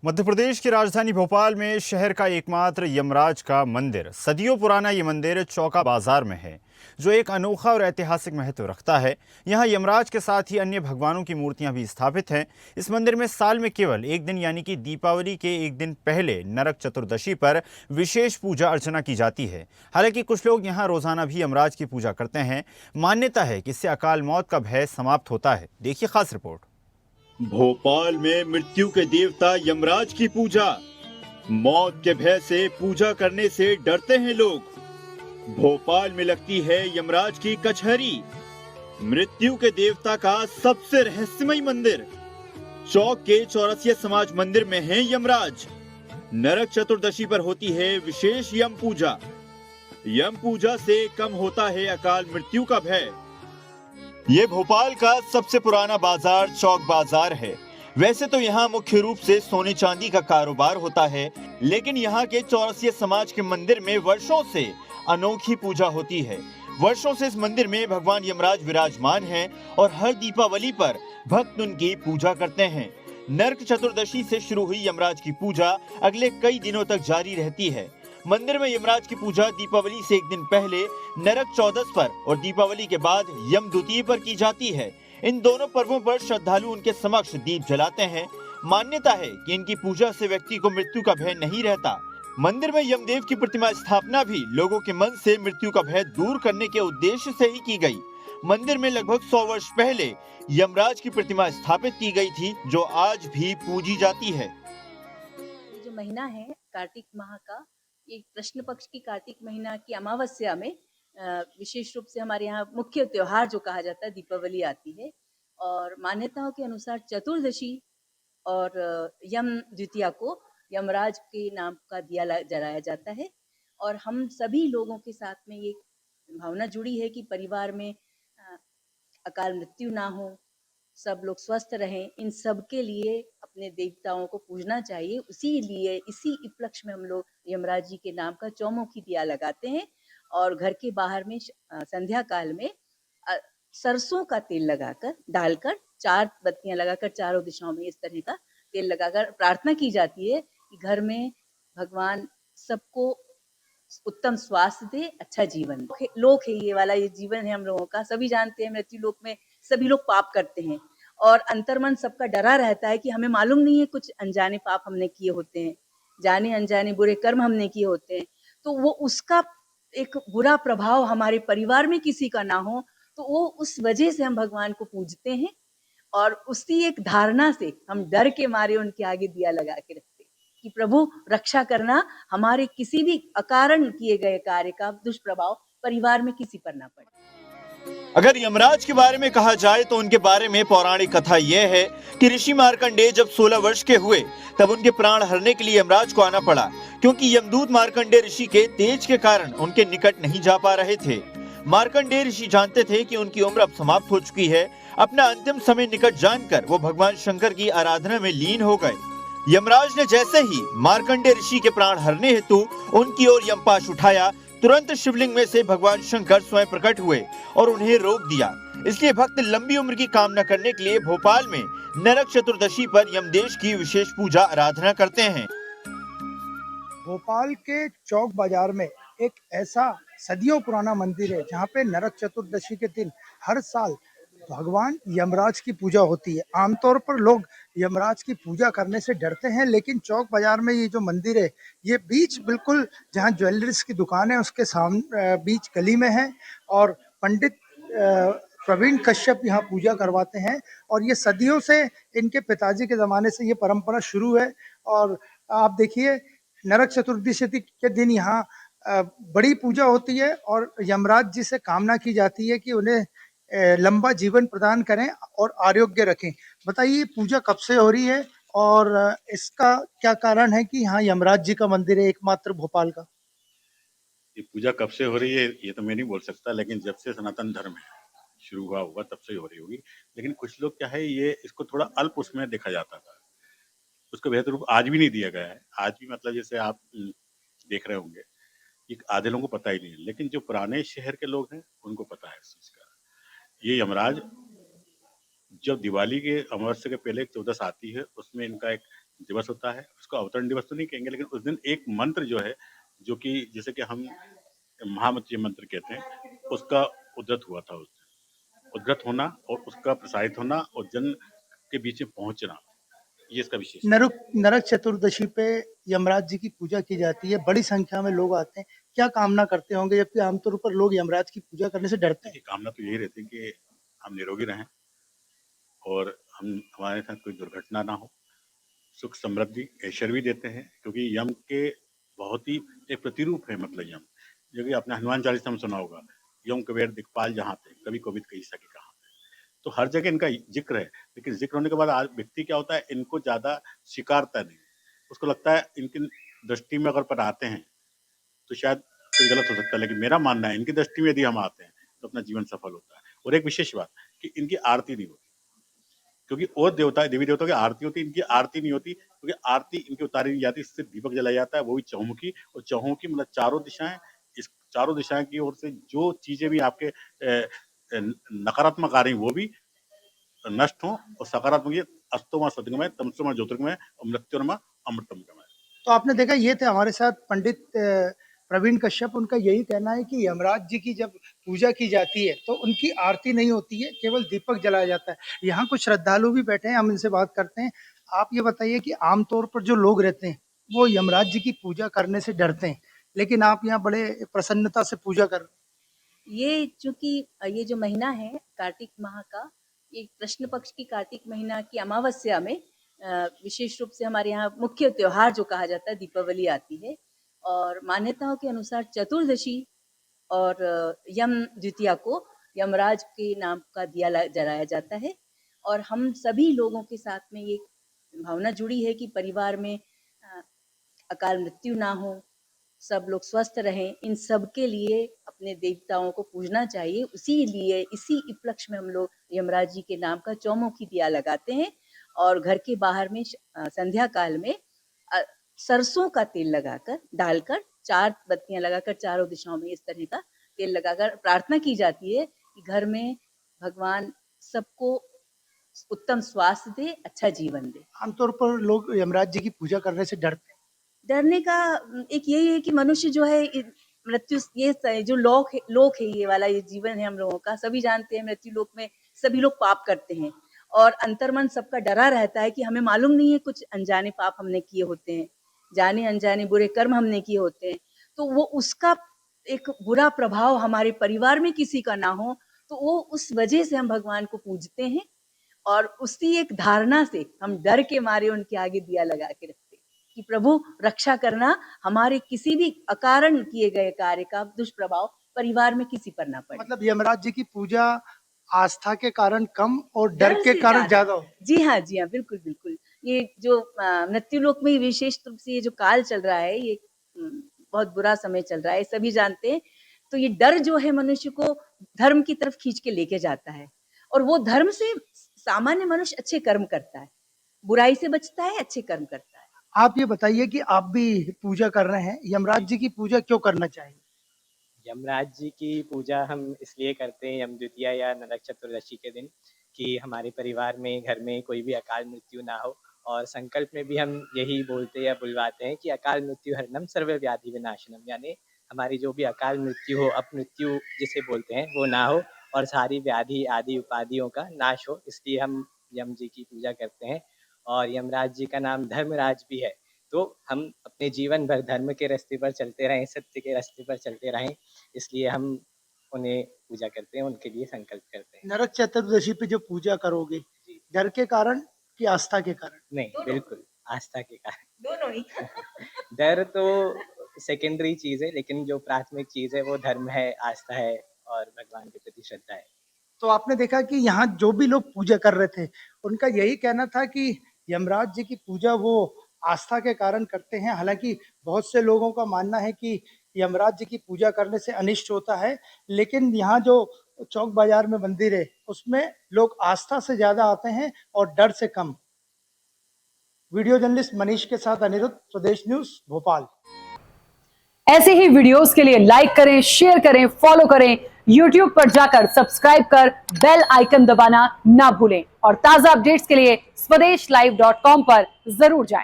मध्य प्रदेश की राजधानी भोपाल में शहर का एकमात्र यमराज का मंदिर, सदियों पुराना ये मंदिर चौका बाजार में है, जो एक अनोखा और ऐतिहासिक महत्व रखता है। यहाँ यमराज के साथ ही अन्य भगवानों की मूर्तियां भी स्थापित हैं। इस मंदिर में साल में केवल एक दिन यानी कि दीपावली के एक दिन पहले नरक चतुर्दशी पर विशेष पूजा अर्चना की जाती है। हालांकि कुछ लोग यहाँ रोजाना भी यमराज की पूजा करते हैं। मान्यता है कि इससे अकाल मौत का भय समाप्त होता है। देखिए खास रिपोर्ट। भोपाल में मृत्यु के देवता यमराज की पूजा। मौत के भय से पूजा करने से डरते हैं लोग। भोपाल में लगती है यमराज की कचहरी। मृत्यु के देवता का सबसे रहस्यमय मंदिर। चौक के चौरसिया समाज मंदिर में है यमराज। नरक चतुर्दशी पर होती है विशेष यम पूजा। यम पूजा से कम होता है अकाल मृत्यु का भय। ये भोपाल का सबसे पुराना बाजार चौक बाजार है। वैसे तो यहाँ मुख्य रूप से सोने चांदी का कारोबार होता है, लेकिन यहाँ के चौरसिया समाज के मंदिर में वर्षों से अनोखी पूजा होती है। वर्षों से इस मंदिर में भगवान यमराज विराजमान हैं और हर दीपावली पर भक्त उनकी पूजा करते हैं। नरक चतुर्दशी से शुरू हुई यमराज की पूजा अगले कई दिनों तक जारी रहती है। मंदिर में यमराज की पूजा दीपावली से एक दिन पहले नरक चौदस पर और दीपावली के बाद यम द्वितीय पर की जाती है। इन दोनों पर्वों पर श्रद्धालु उनके समक्ष दीप जलाते हैं। मान्यता है कि इनकी पूजा से व्यक्ति को मृत्यु का भय नहीं रहता। मंदिर में यमदेव की प्रतिमा स्थापना भी लोगों के मन से मृत्यु का भय दूर करने के उद्देश्य से ही की गई। मंदिर में लगभग 100 वर्ष पहले यमराज की प्रतिमा स्थापित की गई थी, जो आज भी पूजी जाती है। ये जो महीना है कार्तिक माह का, ये कृष्ण पक्ष की कार्तिक महीना की अमावस्या में विशेष रूप से हमारे यहाँ मुख्य त्योहार जो कहा जाता है दीपावली आती है। और मान्यताओं के अनुसार चतुर्दशी और यम द्वितीया को यमराज के नाम का दिया जलाया जाता है। और हम सभी लोगों के साथ में ये भावना जुड़ी है कि परिवार में अकाल मृत्यु ना हो, सब लोग स्वस्थ रहें। इन सब के लिए अपने देवताओं को पूजना चाहिए। इसीलिए इसी उपलक्ष्य में हम लोग यमराज जी के नाम का चौमुखी दिया लगाते हैं और घर के बाहर में संध्या काल में सरसों का तेल लगाकर डालकर 4 बत्तियां लगाकर चारों दिशाओं में इस तरह का तेल लगाकर प्रार्थना की जाती है कि घर में भगवान सबको उत्तम स्वास्थ्य दे, अच्छा जीवन। लोक है ये वाला, ये जीवन है हम लोगों का। सभी जानते हैं मृत्यु लोक में सभी लोग पाप करते हैं और अंतर्मन सबका डरा रहता है कि हमें मालूम नहीं है कुछ अनजाने पाप हमने किए होते हैं, जाने अनजाने बुरे कर्म हमने किए होते हैं। तो वो उसका एक बुरा प्रभाव हमारे परिवार में किसी का ना हो, तो वो उस वजह से हम भगवान को पूजते हैं और उसी एक धारणा से हम डर के मारे उनके आगे दिया लगा के रखते हैं कि प्रभु रक्षा करना, हमारे किसी भी अकारण किए गए कार्य का दुष्प्रभाव परिवार में किसी पर ना पड़े। अगर यमराज के बारे में कहा जाए तो उनके बारे में पौराणिक कथा यह है कि ऋषि मार्कंडेय जब 16 वर्ष के हुए तब उनके प्राण हरने के लिए यमराज को आना पड़ा, क्योंकि यमदूत मार्कंडेय ऋषि के तेज के कारण उनके निकट नहीं जा पा रहे थे। मार्कंडेय ऋषि जानते थे कि उनकी उम्र अब समाप्त हो चुकी है। अपना अंतिम समय निकट जानकर वो भगवान शंकर की आराधना में लीन हो गए। यमराज ने जैसे ही मार्कंडेय ऋषि के प्राण हरने हेतु उनकी ओर यमपाश उठाया, तुरंत शिवलिंग में से भगवान शंकर स्वयं प्रकट हुए और उन्हें रोक दिया। इसलिए भक्त लंबी उम्र की कामना करने के लिए भोपाल में नरक चतुर्दशी पर यमदेव की विशेष पूजा आराधना करते हैं। भोपाल के चौक बाजार में एक ऐसा सदियों पुराना मंदिर है जहाँ पे नरक चतुर्दशी के दिन हर साल भगवान यमराज की पूजा होती है। आमतौर पर लोग यमराज की पूजा करने से डरते हैं, लेकिन चौक बाजार में ये जो मंदिर है, ये बीच बिल्कुल जहाँ ज्वेलरीज की दुकान है उसके सामने बीच गली में है और पंडित प्रवीण कश्यप यहाँ पूजा करवाते हैं और ये सदियों से इनके पिताजी के ज़माने से ये परंपरा शुरू है। और आप देखिए नरक चतुर्दशी के दिन यहाँ बड़ी पूजा होती है और यमराज जी से कामना की जाती है कि उन्हें लंबा जीवन प्रदान करें और आरोग्य रखें। बताइए पूजा कब से हो रही है और इसका क्या कारण है कि यहाँ यमराज जी का मंदिर है एकमात्र भोपाल का? ये पूजा कब से हो रही है ये तो मैं नहीं बोल सकता, लेकिन जब से सनातन धर्म है शुरू हुआ होगा तब से हो रही होगी। लेकिन कुछ लोग क्या है, ये इसको थोड़ा अल्प उसमें देखा जाता था, उसको बेहतर रूप आज भी नहीं दिया गया है। आज भी मतलब जैसे आप देख रहे होंगे कि आधे लोगों को पता ही नहीं है, लेकिन जो पुराने शहर के लोग हैं उनको पता है इस चीज का। ये यमराज जब दिवाली के अमावस्या के पहले 14 आती है, उसमें इनका एक दिवस होता है, उसको अवतरण दिवस तो नहीं कहेंगे, लेकिन उस दिन एक मंत्र जो है, जो कि जैसे कि हम महामृत्युंजय मंत्र कहते हैं, उसका उद्धृत हुआ था उस दिन। उद्धृत होना और उसका प्रसारित होना और जन के बीच में पहुंचना, ये इसका विशेष है। नरक चतुर्दशी पे यमराज जी की पूजा की जाती है, बड़ी संख्या में लोग आते हैं, क्या कामना करते होंगे, जबकि आमतौर पर लोग यमराज की पूजा करने से डरते हैं। देखिए, कामना तो यही रहती है कि हम निरोगी रहें और हमारे साथ कोई दुर्घटना ना हो, सुख समृद्धि ऐश्वर्य भी देते हैं, क्योंकि यम के बहुत ही एक प्रतिरूप है, मतलब यम, जो कि आपने हनुमान चालीसा में सुना होगा, यम कुबेर दिक्पाल जहाँ थे, कभी कोविद कही सके कहाँ थे। तो हर जगह इनका जिक्र है, लेकिन जिक्र होने के बाद आज व्यक्ति क्या होता है, इनको ज्यादा स्वीकारता नहीं, उसको लगता है इनकी दृष्टि में अगर पर आते हैं तो शायद कोई गलत हो सकता है, लेकिन मेरा मानना है इनकी दृष्टि में यदि हम आते हैं तो अपना जीवन सफल होता है। और एक विशेष बात कि इनकी आरती नहीं होती, क्योंकि और देवता देवी देवताओं की आरती होती है, इनकी आरती नहीं होती, क्योंकि आरती इनकी उतारी नहीं जाती, इससे दीपक जलाया जाता है, वो भी चहुमुखी, और चहुमुखी मतलब चारों दिशाएं, इस चारों दिशाएं की ओर से जो चीजें भी आपके नकारात्मक आ रही वो भी नष्ट हो, और सकारात्मक ये अस्तोमा सद्गमय, तमसोमा ज्योतिर्गमय और मृत्युर्मा अमृतमगमय। तो आपने देखा, ये थे हमारे साथ पंडित प्रवीण कश्यप। उनका यही कहना है कि यमराज जी की जब पूजा की जाती है तो उनकी आरती नहीं होती है, केवल दीपक जलाया जाता है। यहाँ कुछ श्रद्धालु भी बैठे हैं, हम इनसे बात करते हैं। आप ये बताइए कि आमतौर पर जो लोग रहते हैं वो यमराज जी की पूजा करने से डरते हैं, लेकिन आप यहाँ बड़े प्रसन्नता से पूजा कर रहे हैं। ये चूंकि ये जो महीना है कार्तिक माह का, ये कृष्ण पक्ष की कार्तिक महीना की अमावस्या में विशेष रूप से हमारे यहाँ मुख्य त्योहार जो कहा जाता है दीपावली आती है। और मान्यताओं के अनुसार चतुर्दशी और यम द्वितीया को यमराज के नाम का दिया जलाया जाता है। और हम सभी लोगों के साथ में ये भावना जुड़ी है कि परिवार में अकाल मृत्यु ना हो, सब लोग स्वस्थ रहें, इन सब के लिए अपने देवताओं को पूजना चाहिए। इसीलिए इसी उपलक्ष्य में हम लोग यमराज जी के नाम का चौमुखी दिया लगाते हैं और घर के बाहर में संध्या काल में सरसों का तेल लगाकर डालकर 4 बत्तियां लगाकर चारों दिशाओं में इस तरह का तेल लगाकर प्रार्थना की जाती है कि घर में भगवान सबको उत्तम स्वास्थ्य दे, अच्छा जीवन दे। आमतौर पर लोग यमराज जी की पूजा करने से डरते हैं। डरने का एक यही है कि मनुष्य जो है मृत्यु, ये जो लोक है, ये वाला ये जीवन है हम लोगों का, सभी जानते हैं मृत्यु लोक में सभी लोग पाप करते हैं और अंतर्मन सबका डरा रहता है कि हमें मालूम नहीं है कुछ अनजाने पाप हमने किए होते हैं, जाने अनजाने बुरे कर्म हमने किए होते हैं, तो वो उसका एक बुरा प्रभाव हमारे परिवार में किसी का ना हो, तो वो उस वजह से हम भगवान को पूजते हैं और उसी एक धारणा से हम डर के मारे उनके आगे दिया लगा के रखते हैं कि प्रभु रक्षा करना, हमारे किसी भी अकारण किए गए कार्य का दुष्प्रभाव परिवार में किसी पर ना पड़े। मतलब यमराज जी की पूजा आस्था के कारण कम और डर के कारण ज्यादा हो। जी हाँ, बिल्कुल बिल्कुल। ये जो मृत्यु लोक में विशेष रूप से ये जो काल चल रहा है, ये बहुत बुरा समय चल रहा है, सभी जानते हैं। तो ये डर जो है मनुष्य को धर्म की तरफ खींच के लेके जाता है और वो धर्म से सामान्य मनुष्य अच्छे कर्म करता है, बुराई से बचता है, अच्छे कर्म करता है। आप ये बताइए कि आप भी पूजा कर रहे हैं, यमराज जी की पूजा क्यों करना चाहिए? यमराज जी की पूजा हम इसलिए करते हैं यम द्वितीया या नरक चतुर्दशी के दिन कि हमारे परिवार में, घर में कोई भी अकाल मृत्यु ना हो। और संकल्प में भी हम यही बोलते या बुलवाते हैं कि अकाल मृत्यु हरणम सर्व व्याधि विनाशनम, यानी हमारी जो भी अकाल मृत्यु हो, अपमृत्यु जिसे बोलते हैं, वो ना हो और सारी व्याधि आदि उपाधियों का नाश हो। इसलिए हम यम जी की पूजा करते हैं। और यमराज जी का नाम धर्मराज भी है, तो हम अपने जीवन भर धर्म के रास्ते पर चलते रहें, सत्य के रास्ते पर चलते रहें, इसलिए हम उन्हें पूजा करते हैं, उनके लिए संकल्प करते हैं। नरक चतुर्दशी पे जो पूजा करोगे, डर के कारण कि आस्था के कारण? नहीं, बिल्कुल आस्था के कारण। दोनों ही। डर तो सेकेंडरी चीज है, लेकिन जो प्राथमिक चीज है वो धर्म है, आस्था है और भगवान के प्रति श्रद्धा है। तो आपने देखा कि यहाँ जो भी लोग पूजा कर रहे थे, उनका यही कहना था कि यमराज जी की पूजा वो आस्था के कारण करते हैं। हालांकि बहुत से लोगों का मानना है कि यमराज जी की पूजा करने से अनिष्ट होता है, लेकिन यहाँ जो चौक बाजार में मंदिर है उसमें लोग आस्था से ज्यादा आते हैं और डर से कम। वीडियो जर्नलिस्ट मनीष के साथ अनिरुद्ध, स्वदेश न्यूज, भोपाल। ऐसे ही वीडियोस के लिए लाइक करें, शेयर करें, फॉलो करें, YouTube पर जाकर सब्सक्राइब कर बेल आइकन दबाना ना भूलें और ताजा अपडेट्स के लिए स्वदेशलाइव.com पर जरूर जाएं।